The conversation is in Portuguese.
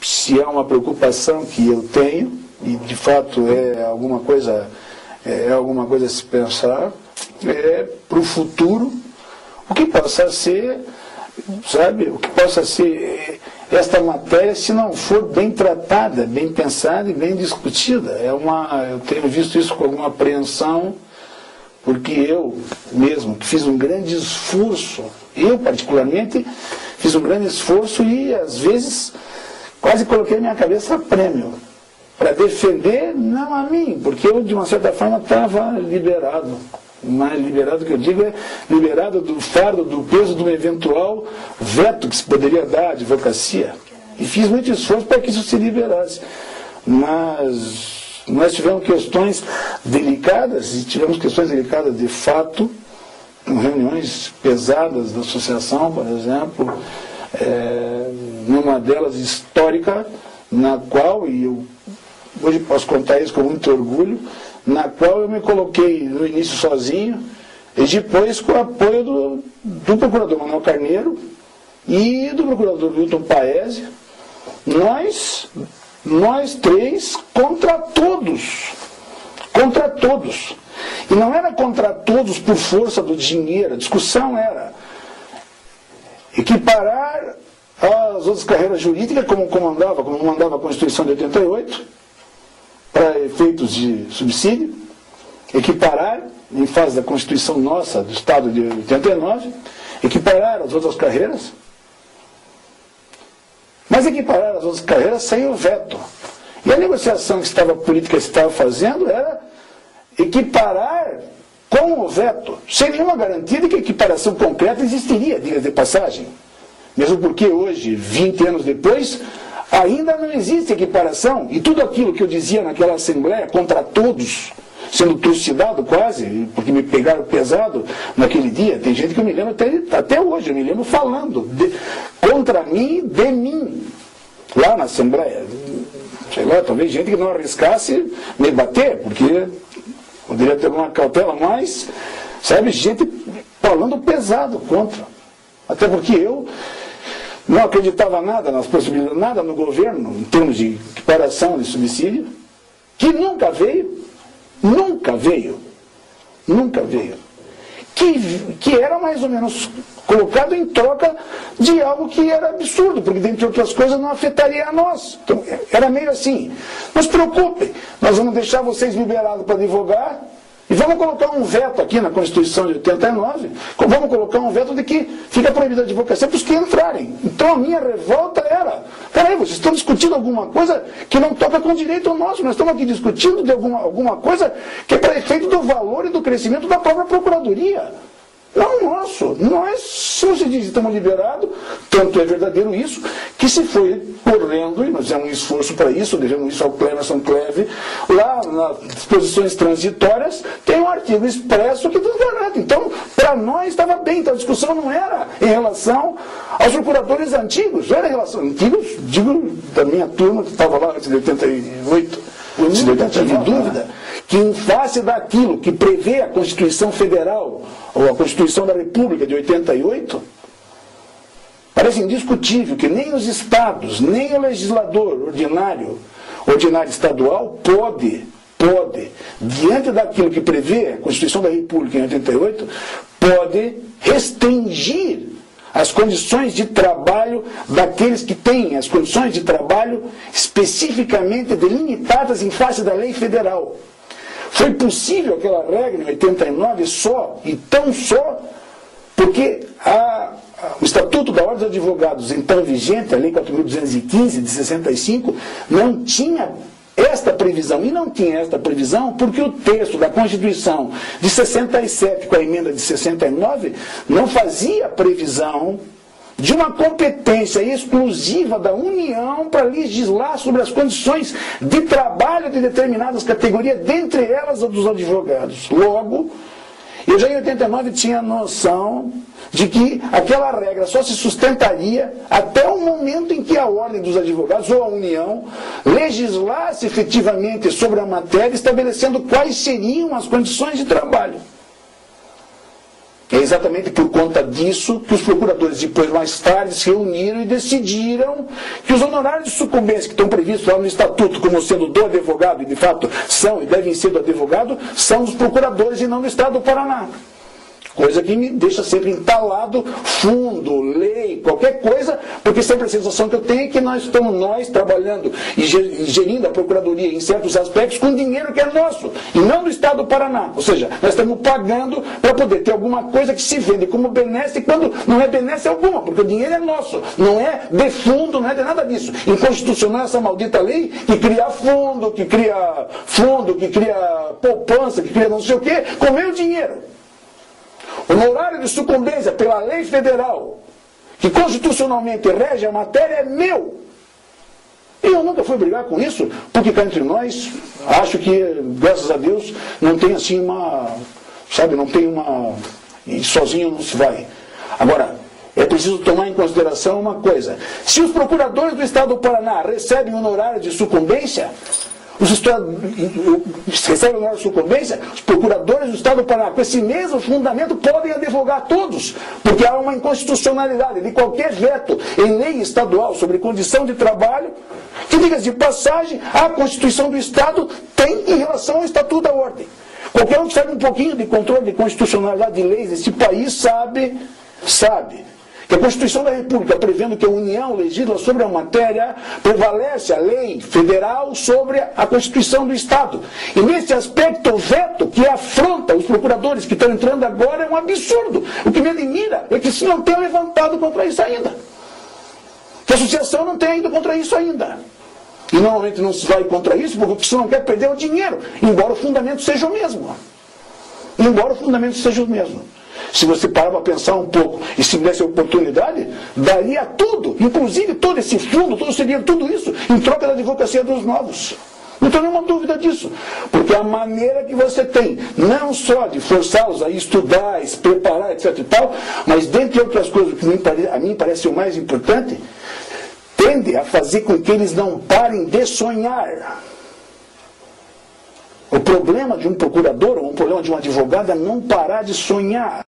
se há uma preocupação que eu tenho, e de fato é alguma coisa a se pensar, para o futuro, o que possa ser, sabe, o que possa ser esta matéria, se não for bem tratada, bem pensada e bem discutida. Eu tenho visto isso com alguma apreensão, porque eu mesmo, que fiz um grande esforço, eu particularmente, fiz um grande esforço e às vezes quase coloquei minha cabeça a prêmio, para defender, não a mim, porque eu de uma certa forma estava liberado. Mas liberado, que eu digo, é liberado do fardo, do peso de um eventual veto que se poderia dar à advocacia. E fiz muito esforço para que isso se liberasse. Mas nós tivemos questões delicadas, e tivemos questões delicadas de fato, em reuniões pesadas da associação, por exemplo, numa delas histórica, na qual, e eu hoje posso contar isso com muito orgulho, na qual eu me coloquei no início sozinho, e depois com o apoio do procurador Manuel Carneiro e do procurador Wilton Paese, nós três contra todos. Contra todos. E não era contra todos por força do dinheiro, a discussão era equiparar as outras carreiras jurídicas, como mandava a Constituição de 88, para efeitos de subsídio, equiparar, em fase da Constituição nossa, do Estado de 89, equiparar as outras carreiras, mas equiparar as outras carreiras sem o veto. E a negociação a política estava fazendo era equiparar com o veto, sem nenhuma garantia de que a equiparação concreta existiria, diga de passagem. Mesmo porque hoje, 20 anos depois, ainda não existe equiparação, e tudo aquilo que eu dizia naquela Assembleia, contra todos, sendo trucidado quase, porque me pegaram pesado naquele dia, tem gente que eu me lembro até hoje, eu me lembro falando contra mim, de mim, lá na Assembleia. Sei lá, talvez gente que não arriscasse me bater, porque poderia ter uma cautela, mas, sabe, gente falando pesado contra. Até porque eu não acreditava nada nas possibilidades, nada no governo, em termos de equiparação de subsídio, que nunca veio, que era mais ou menos colocado em troca de algo que era absurdo, porque, dentre outras coisas, não afetaria a nós. Então, era meio assim, não se preocupem, nós vamos deixar vocês liberados para advogar, e vamos colocar um veto aqui na Constituição de 89, vamos colocar um veto de que fica proibida a advocacia para os que entrarem. Então a minha revolta era, peraí, vocês estão discutindo alguma coisa que não toca com o direito nosso, nós estamos aqui discutindo de alguma coisa que é para efeito do valor e do crescimento da própria Procuradoria. Não nosso. Nós, se você diz que estamos liberados, tanto é verdadeiro isso, que se foi correndo, e nós fizemos um esforço para isso, devemos isso ao Clemerson Cleve, lá nas disposições transitórias, tem um artigo expresso que nos garante. Então, para nós estava bem, então a discussão não era em relação aos procuradores antigos, era em relação antigos, digo, da minha turma que estava lá antes de 88, se não tive dúvida, que em face daquilo que prevê a Constituição Federal, ou a Constituição da República de 88, parece indiscutível que nem os estados, nem o legislador ordinário estadual pode, diante daquilo que prevê a Constituição da República em 88, pode restringir as condições de trabalho daqueles que têm as condições de trabalho especificamente delimitadas em face da lei federal. Foi possível aquela regra em 89 só, e tão só, porque o Estatuto da Ordem dos Advogados, então vigente, a Lei 4.215 de 65, não tinha esta previsão. E não tinha esta previsão porque o texto da Constituição de 67, com a emenda de 69, não fazia previsão de uma competência exclusiva da União para legislar sobre as condições de trabalho de determinadas categorias, dentre elas a dos advogados. Logo, eu já em 89 tinha noção de que aquela regra só se sustentaria até o momento em que a Ordem dos Advogados ou a União legislasse efetivamente sobre a matéria, estabelecendo quais seriam as condições de trabalho. É exatamente por conta disso que os procuradores, depois, mais tarde, se reuniram e decidiram que os honorários de sucumbência que estão previstos lá no Estatuto como sendo do advogado, e de fato são e devem ser do advogado, são dos procuradores e não do Estado do Paraná. Coisa que me deixa sempre entalado, fundo, lei, qualquer coisa, porque sempre a sensação que eu tenho é que nós estamos trabalhando e gerindo a Procuradoria em certos aspectos com dinheiro que é nosso, e não do Estado do Paraná. Ou seja, nós estamos pagando para poder ter alguma coisa que se vende como benesse, quando não é benesse alguma, porque o dinheiro é nosso, não é de fundo, não é de nada disso. Inconstitucional essa maldita lei que cria fundo, que cria poupança, que cria não sei o quê, com meu dinheiro. O honorário de sucumbência pela lei federal, que constitucionalmente rege a matéria, é meu. E eu nunca fui brigar com isso, porque cá entre nós, acho que, graças a Deus, não tem assim não tem uma... E sozinho não se vai. Agora, é preciso tomar em consideração uma coisa. Se os procuradores do Estado do Paraná recebem honorário de sucumbência, recebem honorário de sucumbência, os procuradores do Estado do Paraná, com esse mesmo fundamento, podem advogar todos, porque há uma inconstitucionalidade de qualquer veto em lei estadual sobre condição de trabalho, que, diga-se de passagem, a Constituição do Estado tem em relação ao Estatuto da Ordem. Qualquer um que sabe um pouquinho de controle de constitucionalidade de leis desse país sabe que a Constituição da República, prevendo que a União legisla sobre a matéria, prevalece a lei federal sobre a Constituição do Estado. E nesse aspecto, o veto que afronta os procuradores que estão entrando agora é um absurdo. O que me admira é que se não tenham levantado contra isso ainda. Que a associação não tenha ido contra isso ainda. E normalmente não se vai contra isso porque você não quer perder o dinheiro, embora o fundamento seja o mesmo. Se você parar para pensar um pouco e se desse a oportunidade, daria tudo, inclusive todo esse fundo, todo esse dinheiro, tudo isso, em troca da advocacia dos novos. Não tenho nenhuma dúvida disso. Porque a maneira que você tem, não só de forçá-los a estudar, a se preparar, etc. e tal, mas dentre outras coisas, que a mim parece o mais importante, tende a fazer com que eles não parem de sonhar. O problema de um procurador ou um problema de um advogado é não parar de sonhar.